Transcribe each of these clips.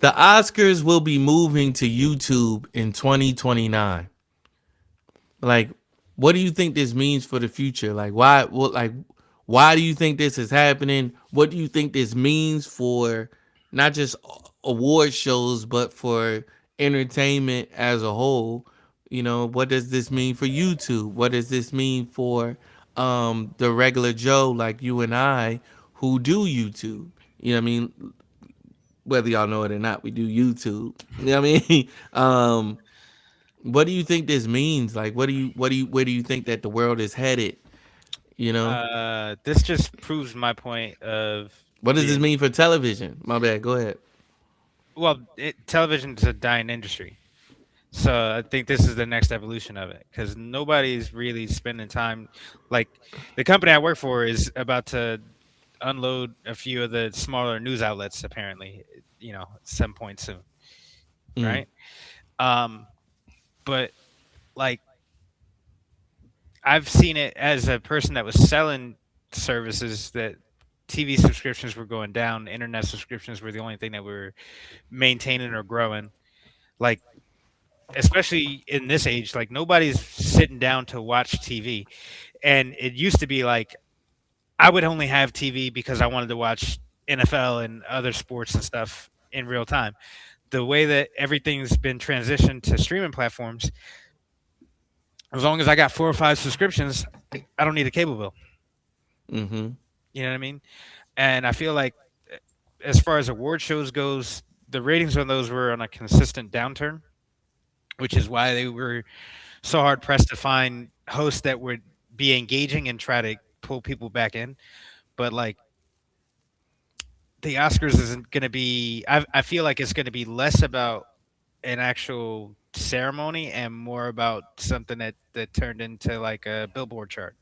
The Oscars will be moving to YouTube in 2029. Like, what do you think this means for the future? Like, why? What? Like, why do you think this is happening? What do you think this means for not just award shows, but for entertainment as a whole? You know, what does this mean for YouTube? What does this mean for the regular Joe like you and I who do YouTube? You know what I mean? Whether y'all know it or not, we do YouTube. You know what I mean? What do you think this means? Like, where do you think that the world is headed? You know, This just proves my point of what does this being mean for television? My bad. Go ahead. television is a dying industry. So I think this is the next evolution of it because nobody's really spending time. Like the company I work for is about to unload a few of the smaller news outlets. Apparently, at some point soon, Mm, right? Um, but like I've seen it as a person that was selling services that TV subscriptions were going down, internet subscriptions were the only thing that were maintaining or growing. Like especially in this age, like nobody's sitting down to watch TV. And it used to be like I would only have TV because I wanted to watch NFL and other sports and stuff in real time. The way that everything's been transitioned to streaming platforms, as long as I got 4 or 5 subscriptions, I don't need a cable bill. mm-hmm. You know what I mean? And I feel like as far as award shows goes, the ratings on those were on a consistent downturn, which is why they were so hard pressed to find hosts that would be engaging and try to pull people back in. But like the Oscars isn't going to be. I feel like it's going to be less about an actual ceremony and more about something that turned into like a Billboard chart.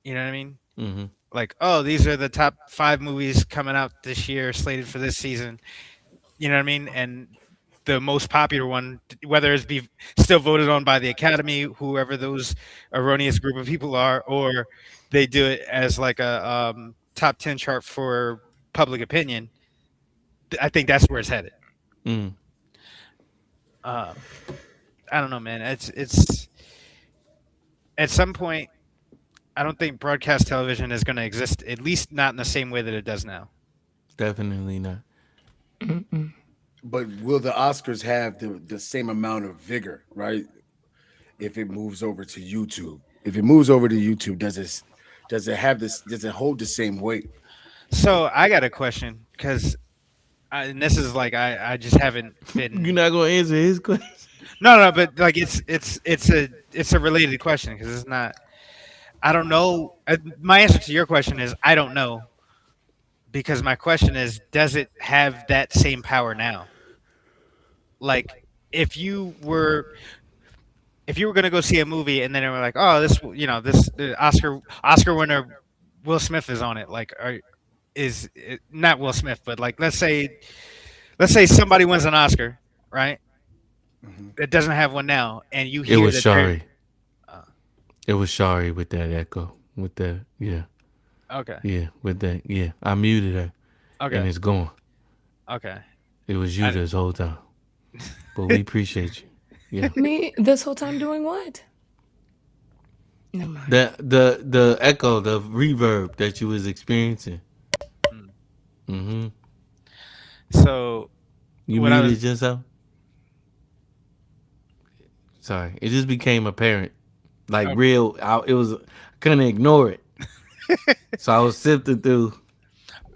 You know what I mean? Mm-hmm. Like, oh, these are the top 5 movies coming out this year, slated for this season. You know what I mean? And the most popular one, whether it's be still voted on by the Academy, whoever those erroneous group of people are, or they do it as like a top 10 chart for public opinion. I think that's where it's headed. Mm. Um, I don't know, man. It's at some point. I don't think broadcast television is going to exist, at least not in the same way that it does now. Definitely not. But will the Oscars have the same amount of vigor, right? If it moves over to YouTube, if it moves over to YouTube, does it have this? Does it hold the same weight? So I got a question because, and this is like I just haven't You're been. not gonna answer his question. No, but like it's a related question because it's not. I don't know. My answer to your question is I don't know because my question is does it have that same power now? Like if you were if you were going to go see a movie and then they were like, oh, this the Oscar winner Will Smith is on it. Like, is it, not Will Smith, but like let's say somebody wins an Oscar, right? Mhm. That doesn't have one now, and you It hear was that they're Shari. uh, It was Shari with that echo. With that, yeah, okay, yeah. With that, yeah. I muted her, and okay, it's gone. okay. It was you I, this whole time, but we appreciate you. Yeah. Me this whole time doing what? Never mind. The echo, the reverb that you was experiencing. mm. Mm-hmm. So You what I was muted yourself. Sorry, it just became apparent, like okay. real. It was couldn't ignore it, so I was sifting through.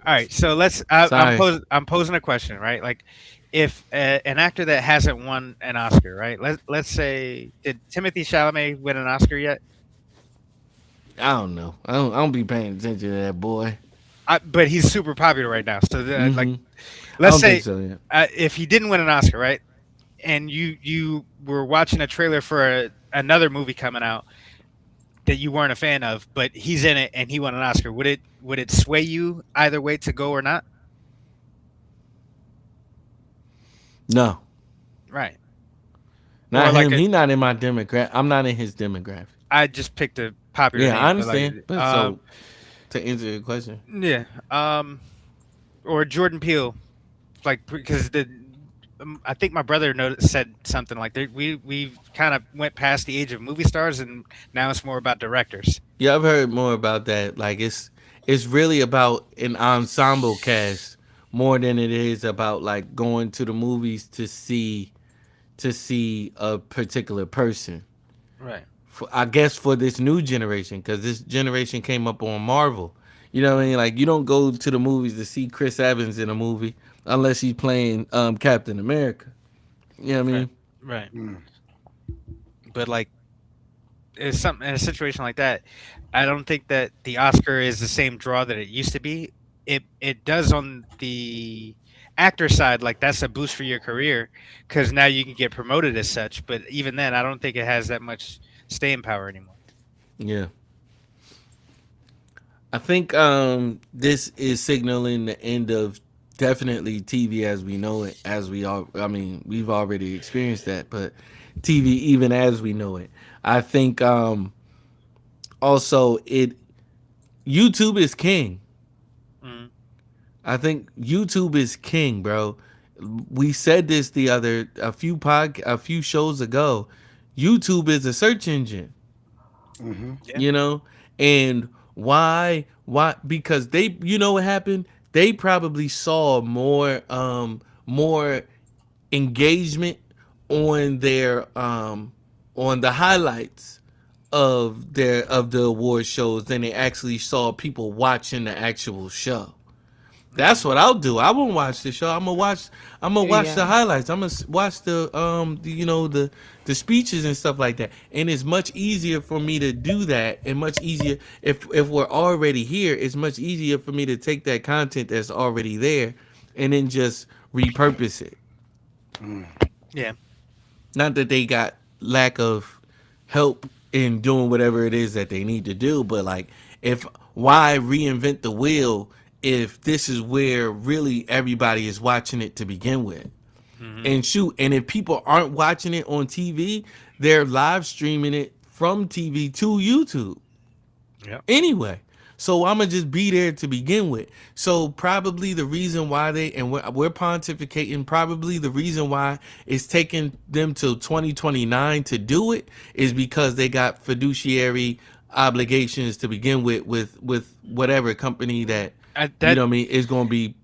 All right, so Sorry. I'm posing a question, right? Like, if an actor that hasn't won an Oscar, right? Let's say did Timothy Chalamet win an Oscar yet? I don't know. I don't be paying attention to that boy. But he's super popular right now. So like, Mm-hmm. I let's don't think say so yet. if he didn't win an Oscar, right? And you were watching a trailer for another movie coming out that you weren't a fan of, but he's in it and he won an Oscar. Would it sway you either way to go or not? No, Right. Or not like him. He not in my demographic. I'm not in his demographic. I just picked a popular Yeah, I name, but like, understand. But so to answer your question, yeah, or Jordan Peele. like because I think my brother said something like that. We kind of went past the age of movie stars, and now it's more about directors. Yeah, I've heard more about that. Like it's really about an ensemble cast more than it is about like going to the movies to see a particular person. Right. I guess for this new generation, because this generation came up on Marvel. You know what I mean? Like you don't go to the movies to see Chris Evans in a movie unless he's playing Captain America. You know what I Right. mean? Right. Mm. But like, it's something in a situation like that. I don't think that the Oscar is the same draw that it used to be. It does on the actor side, like that's a boost for your career because now you can get promoted as such. But even then, I don't think it has that much staying power anymore. Yeah. I think this is signaling the end of definitely TV as we know it, as we all. I mean, we've already experienced that, but TV even as we know it. I think also it YouTube is king. Mhm. I think YouTube is king, bro. We said this a few shows ago. YouTube is a search engine. Hmm. Yeah. You know, and why because they, you know what happened, they probably saw more engagement on their on the highlights of the award shows than they actually saw people watching the actual show. That's what I'll do. I won't watch the show. I'm gonna watch the Yeah. highlights. I'm gonna watch you know, the speeches and stuff like that. And it's much easier for me to do that, and much easier if we're already here. It's much easier for me to take that content that's already there and then just repurpose it. Yeah. Not that they got lack of help in doing whatever it is that they need to do, but like, if why reinvent the wheel if this is where really everybody is watching it to begin with? And shoot, and if people aren't watching it on TV, they're live streaming it from TV to YouTube Yeah. anyway. So I'm gonna just be there to begin with. So probably the reason why we're pontificating, probably the reason why it's taking them till 2029 to do it is because they got fiduciary obligations to begin with whatever company that you That know what I mean is going to be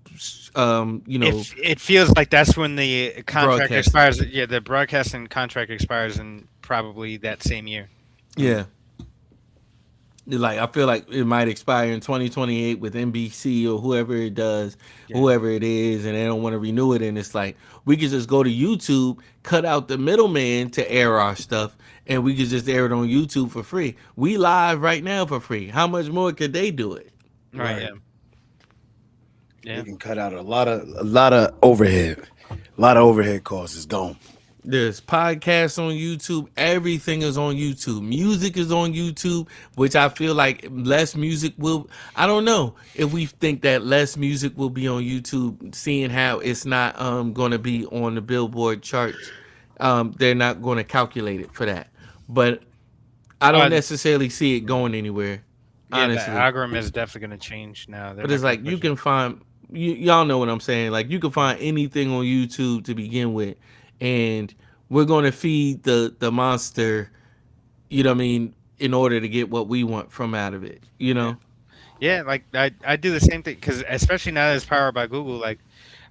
you know, it feels like that's when the contract Broadcasting. expires. Yeah, the broadcasting contract expires in probably that same year. yeah. Like I feel like it might expire in 2028 with NBC or whoever it does, Yeah. whoever it is, and they don't want to renew it. And it's like we could just go to YouTube, cut out the middleman to air our stuff, and we could just air it on YouTube for free. We live right now for free. How much more could they do it? Right. Right. Yeah. You Yeah. can cut out a lot of overhead. A lot of overhead costs is gone. There's podcasts on YouTube. Everything is on YouTube. Music is on YouTube, which I feel like less music will. I don't know if we think that less music will be on YouTube, seeing how it's not going to be on the Billboard charts. They're not going to calculate it for that. But I don't necessarily see it going anywhere, Yeah. The honestly. algorithm is definitely going to change now. They're But not it's gonna like you push it. can find y'all know what I'm saying. Like you can find anything on YouTube to begin with, and we're going to feed the monster. You know what I mean? In order to get what we want from out of it. You know? Yeah, like I do the same thing because especially now that it's powered by Google, like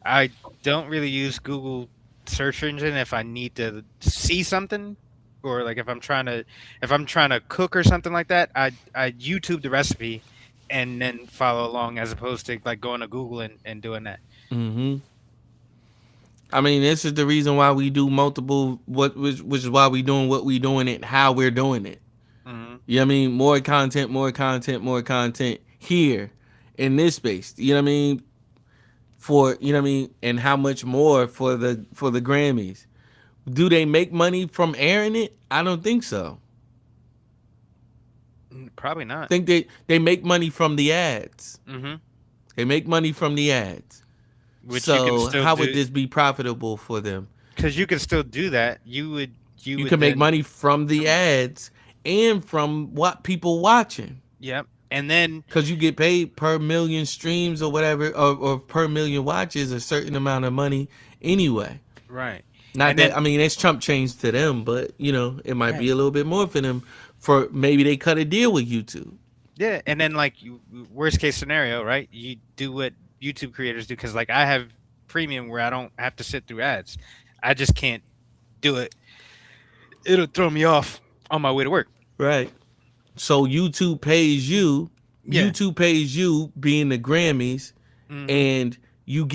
I don't really use Google search engine if I need to see something or like if I'm trying to cook or something like that. I YouTube the recipe and then follow along as opposed to like going to Google and doing that. Mm-hmm. I mean, this is the reason why we do multiple. Which is why we doing what we doing it, how we're doing it. Hmm. You know what I mean? More content, more content, more content here in this space. You know what I mean? For you know what I mean, and how much more for the Grammys? Do they make money from airing it? I don't think so. Probably I not. think they make money from the ads. Hmm. They make money from the ads. Which you can So still how do would this be profitable for them? because you can still do that. You would You can make then- money from the ads and from what people watching. Yep. And then Because you get paid per million streams or whatever, or per million watches, a certain amount of money anyway. right. Not And that, then I mean, it's chump change to them, but you know, it might be right. a little bit more for them. For maybe they cut a deal with YouTube. Yeah, and then like worst case scenario, right? You do what YouTube creators do because like I have premium where I don't have to sit through ads. I just can't do it. It'll throw me off on my way to work. Right. So YouTube pays you. Yeah. YouTube pays you being the Grammys, Mhm. and you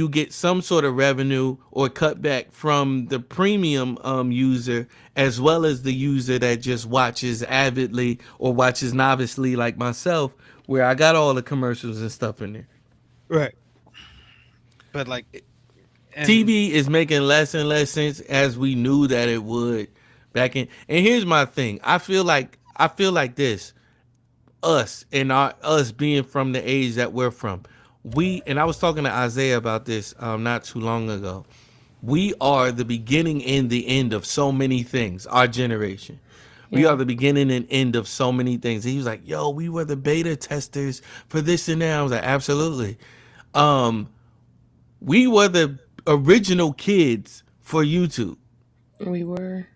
get some sort of revenue or cutback from the premium user as well as the user that just watches avidly or watches novicely like myself, where I got all the commercials and stuff in there. Right. But like, and TV is making less and less sense as we knew that it would back in. And here's my thing. I feel like this, us being from the age that we're from. And I was talking to Isaiah about this not too long ago. We are the beginning and the end of so many things, our generation. We Yeah. are the beginning and end of so many things. And he was like, yo, we were the beta testers for this and that. I was like, absolutely. We were the original kids for YouTube. We were.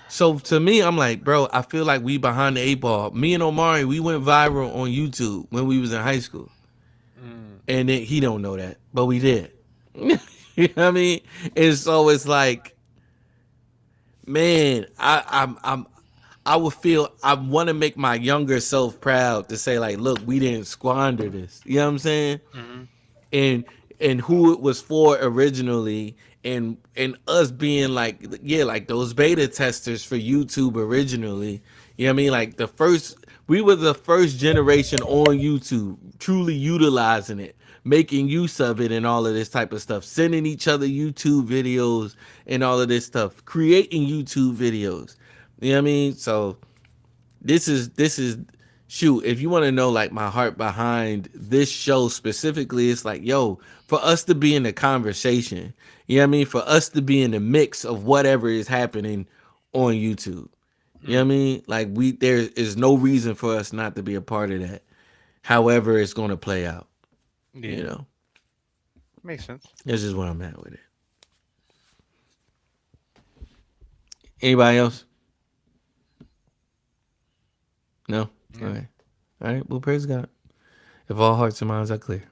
So to me, I'm like, bro, I feel like we behind the eight ball. Me and Omari, we went viral on YouTube when we was in high school. And he don't know that, but we did. You know what I mean? And so it's like, man, I would feel I want to make my younger self proud to say like, look, we didn't squander this. You know what I'm saying? And who it was for originally, and us being like, yeah, like those beta testers for YouTube originally. You know what I mean? Like we were the first generation on YouTube truly utilizing it, making use of it and all of this type of stuff, sending each other YouTube videos and all of this stuff, creating YouTube videos. You know what I mean? So this is shoot, if you want to know like my heart behind this show specifically, it's like, yo, for us to be in the conversation, you know what I mean, for us to be in the mix of whatever is happening on YouTube, you know what I mean, like there is no reason for us not to be a part of that, however it's going to play out. yeah, You know, makes sense. that's just where I'm at with it. Anybody else? No. All right. Well, praise God. If all hearts and minds are clear.